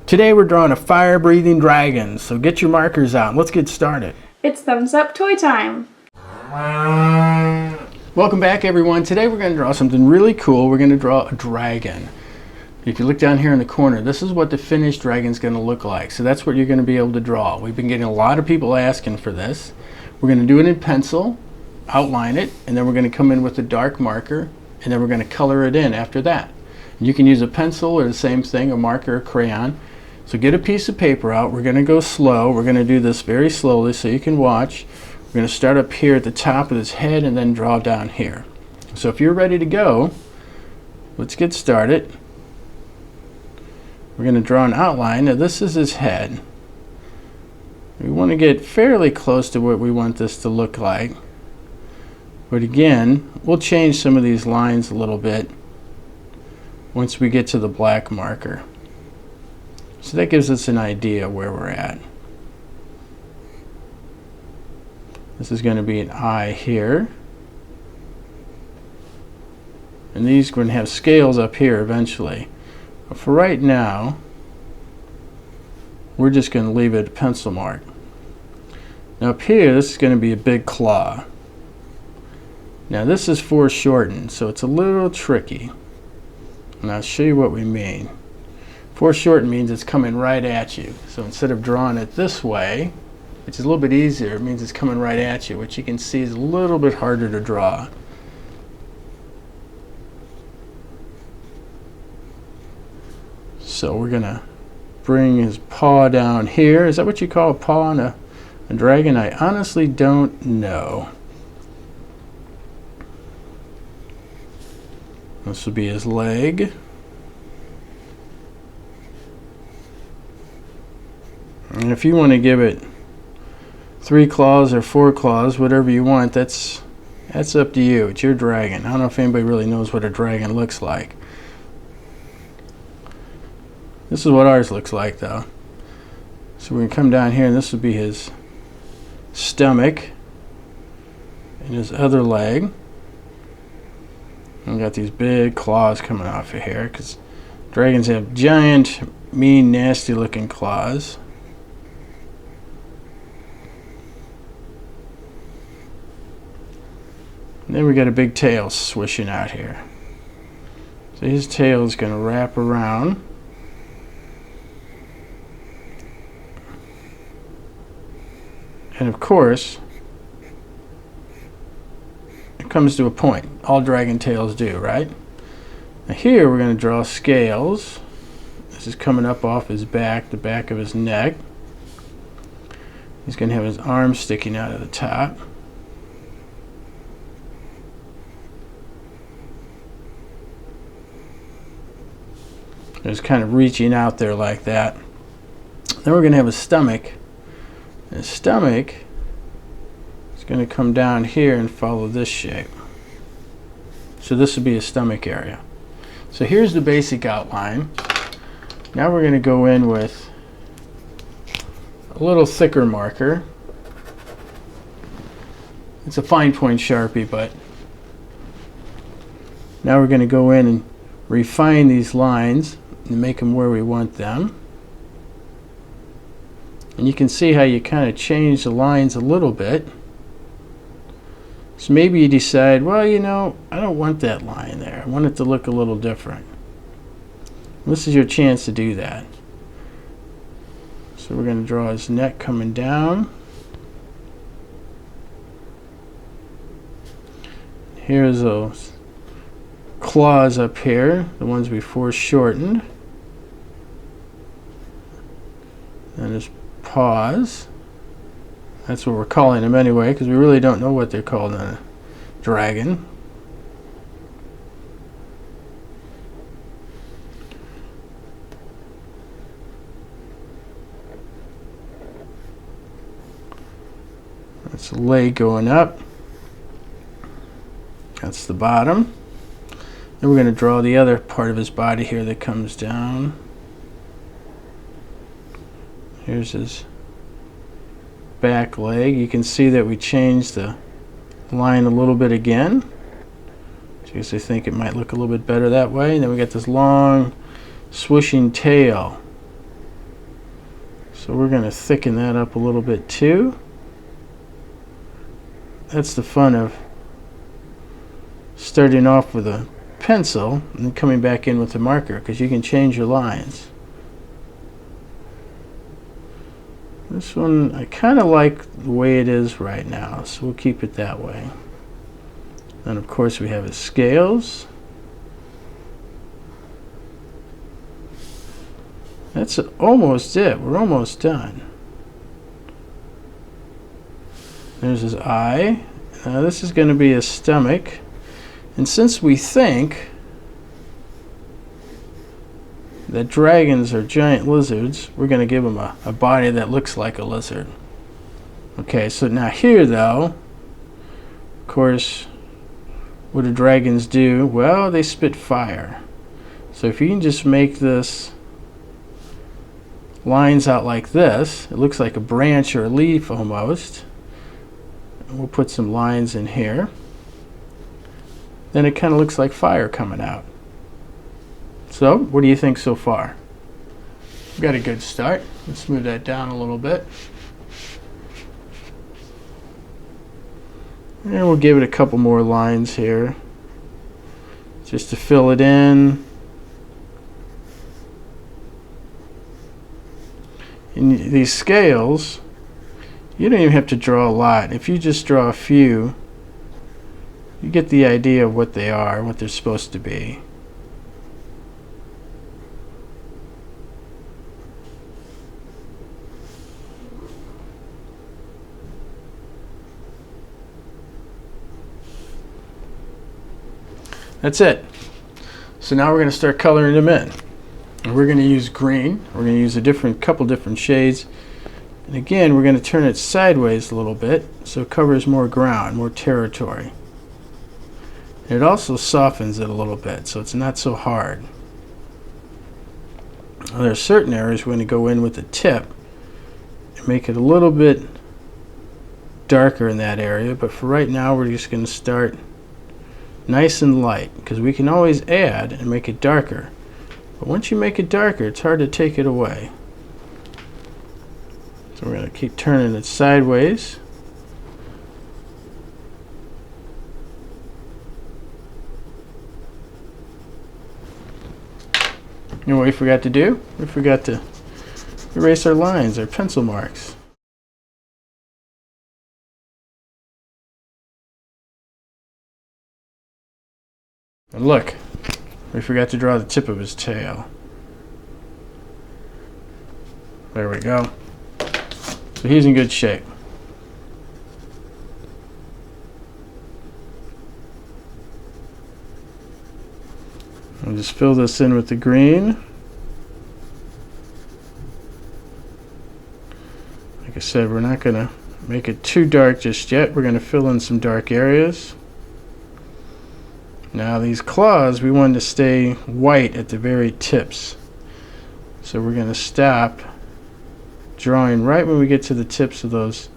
Today we're drawing a fire-breathing dragon, so get your markers out. Let's get started. It's thumbs up toy time. Welcome back, everyone. Today we're going to draw something really cool. We're going to draw a dragon. If you look down here in the corner, this is what the finished dragon is going to look like. So that's what you're going to be able to draw. We've been getting a lot of people asking for this. We're going to do it in pencil, outline it, and then we're going to come in with a dark marker, and then we're going to color it in after that. You can use a pencil or the same thing, a marker or crayon. So get a piece of paper out. We're going to go slow. We're going to do this very slowly so you can watch. We're going to start up here at the top of his head and then draw down here. So if you're ready to go, let's get started. We're going to draw an outline. Now this is his head. We want to get fairly close to what we want this to look like. But again, we'll change some of these lines a little bit once we get to the black marker. So that gives us an idea where we're at. This is going to be an eye here. And these are going to have scales up here eventually. But for right now, we're just going to leave it a pencil mark. Now up here, this is going to be a big claw. Now this is foreshortened, so it's a little tricky. And I'll show you what we mean. Foreshortened means it's coming right at you. So instead of drawing it this way, which is a little bit easier, it means it's coming right at you, which you can see is a little bit harder to draw. So we're going to bring his paw down here. Is that what you call a paw on a dragon? I honestly don't know. This will be his leg. And if you want to give it 3 claws or 4 claws, whatever you want, that's up to you. It's your dragon. I don't know if anybody really knows what a dragon looks like. This is what ours looks like, though. So we can come down here, and this would be his stomach and his other leg. And we got these big claws coming off of here, because dragons have giant, mean, nasty-looking claws. And then we got a big tail swishing out here. So his tail is going to wrap around. And of course, it comes to a point. All dragon tails do, right? Now here we're going to draw scales. This is coming up off his back, the back of his neck. He's going to have his arms sticking out of the top. Just kind of reaching out there like that. Then we're going to have a stomach. And his stomach is going to come down here and follow this shape. So this would be his stomach area. So here's the basic outline. Now we're going to go in with a little thicker marker. It's a fine point Sharpie, but now we're going to go in and refine these lines and make them where we want them. And you can see how you kind of change the lines a little bit. So maybe you decide, well, you know, I don't want that line there. I want it to look a little different. This is your chance to do that. So we're going to draw his neck coming down. Here's those claws up here, the ones we foreshortened. And his paws. That's what we're calling them anyway, because we really don't know what they're called in a dragon. That's the leg going up. That's the bottom. Then we're going to draw the other part of his body here that comes down. Here's his back leg. You can see that we changed the line a little bit again. Because I think it might look a little bit better that way. And then we got this long swishing tail. So we're going to thicken that up a little bit too. That's the fun of starting off with a pencil and then coming back in with a marker, because you can change your lines. This one I kind of like the way it is right now, so we'll keep it that way. And of course we have his scales. That's almost it. We're almost done. There's his eye. Now this is going to be his stomach. And since we think that dragons are giant lizards, we're going to give them a body that looks like a lizard. Okay, so now here though, of course, what do dragons do? Well, they spit fire. So if you can just make this lines out like this, it looks like a branch or a leaf almost. We'll put some lines in here. Then it kind of looks like fire coming out. So, what do you think so far? We've got a good start. Let's move that down a little bit. And we'll give it a couple more lines here, just to fill it in. And these scales, you don't even have to draw a lot. If you just draw a few, you get the idea of what they are, what they're supposed to be. That's it. So now we're going to start coloring them in. And we're going to use green. We're going to use a couple different shades. And again, we're going to turn it sideways a little bit so it covers more ground, more territory. And it also softens it a little bit so it's not so hard. Now, there are certain areas we're going to go in with the tip and make it a little bit darker in that area, but for right now we're just going to start nice and light, because we can always add and make it darker. But once you make it darker, it's hard to take it away. So we're going to keep turning it sideways. You know what we forgot to do? We forgot to erase our lines, our pencil marks. And look, we forgot to draw the tip of his tail. There we go. So he's in good shape. I'll just fill this in with the green. Like I said, we're not going to make it too dark just yet. We're going to fill in some dark areas. Now these claws, we want to stay white at the very tips. So we're going to stop drawing right when we get to the tips of those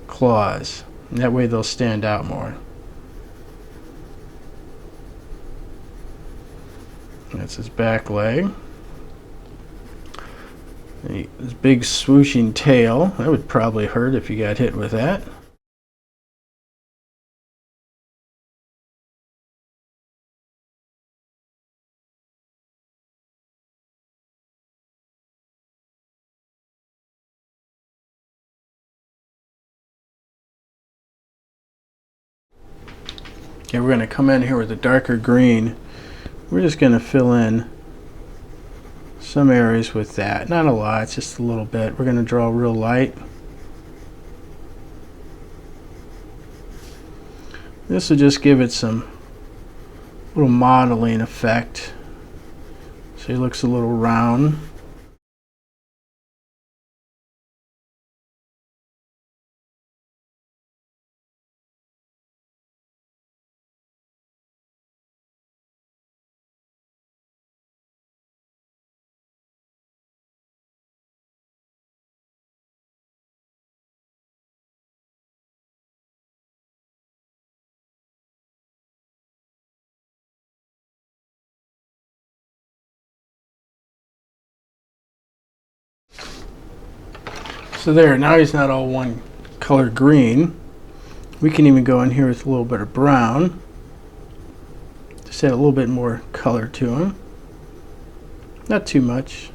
claws. And that way they'll stand out more. That's his back leg. His big swooshing tail. That would probably hurt if you got hit with that. Okay, we're going to come in here with a darker green. We're just going to fill in some areas with that. Not a lot, just a little bit. We're going to draw real light. This will just give it some little modeling effect. So it looks a little round. So there, now he's not all one color green. We can even go in here with a little bit of brown. Just add a little bit more color to him. Not too much.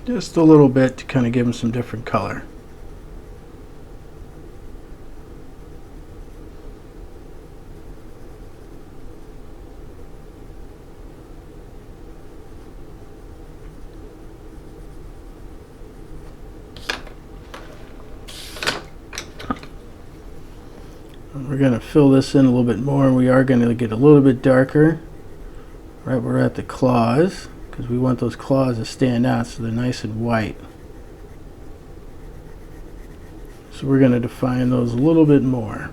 Just a little bit to kind of give him some different color. We're going to fill this in a little bit more, and we are going to get a little bit darker right where we're at the claws, because we want those claws to stand out so they're nice and white. So we're going to define those a little bit more.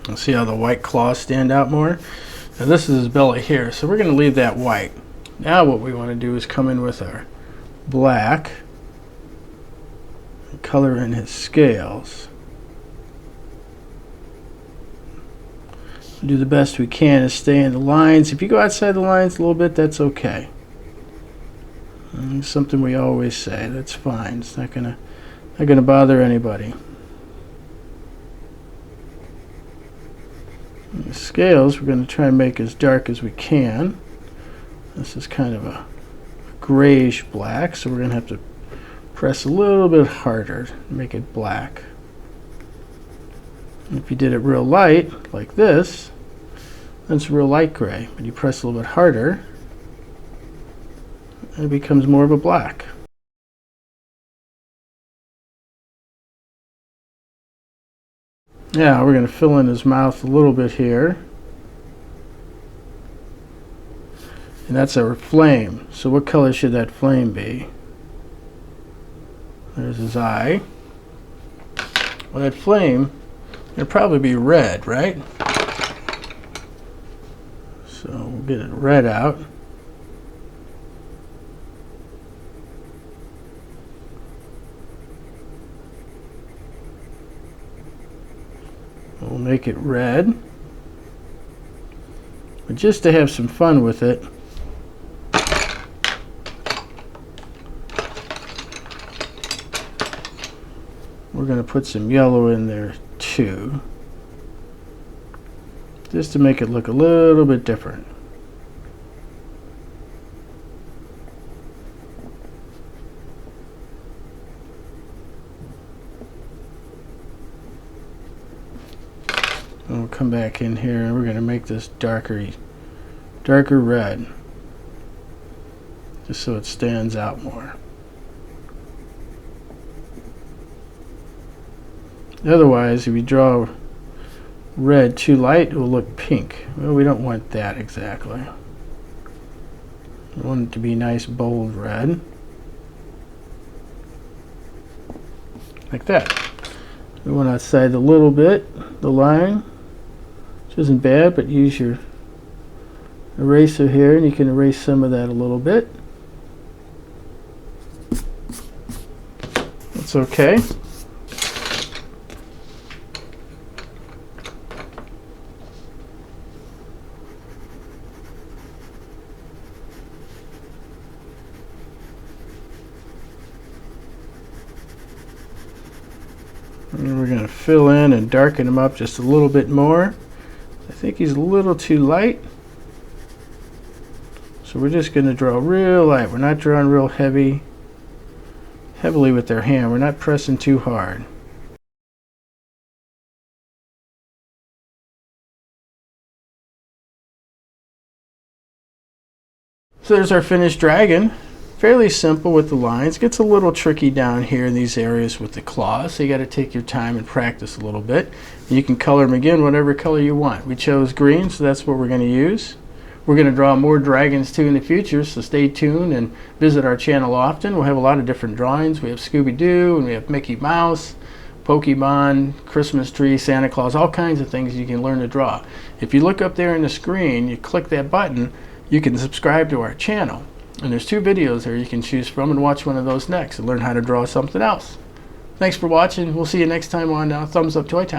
And see how the white claws stand out more? Now this is his belly here, so we're going to leave that white. Now what we want to do is come in with our black and color in his scales. Do the best we can to stay in the lines. If you go outside the lines a little bit, that's okay. And something we always say, that's fine. It's not gonna bother anybody. And the scales we're going to try and make as dark as we can. This is kind of a grayish black, so we're going to have to press a little bit harder to make it black. And if you did it real light, like this, then it's real light gray. But you press a little bit harder, and it becomes more of a black. Now we're going to fill in his mouth a little bit here. And that's our flame. So what color should that flame be? There's his eye. Well, that flame, it'll probably be red, right? So we'll get it red out. We'll make it red. But just to have some fun with it, we're going to put some yellow in there too, just to make it look a little bit different. And we'll come back in here and we're going to make this darker red, just so it stands out more. Otherwise, if you draw red too light, it will look pink. Well, we don't want that exactly. We want it to be nice, bold red. Like that. We went outside a little bit, the line, which isn't bad, but use your eraser here and you can erase some of that a little bit. That's okay. And we're going to fill in and darken him up just a little bit more. I think he's a little too light. So we're just going to draw real light. We're not drawing real heavily with our hand. We're not pressing too hard. So there's our finished dragon. Fairly simple with the lines. Gets a little tricky down here in these areas with the claws, so you got to take your time and practice a little bit. And you can color them again whatever color you want. We chose green, so that's what we're going to use. We're going to draw more dragons too in the future, so stay tuned and visit our channel often. We'll have a lot of different drawings. We have Scooby-Doo and we have Mickey Mouse, Pokemon, Christmas tree, Santa Claus, all kinds of things you can learn to draw. If you look up there on the screen, you click that button, you can subscribe to our channel. And there's 2 videos there you can choose from, and watch one of those next and learn how to draw something else. Thanks for watching. We'll see you next time on Thumbs Up Toy Time.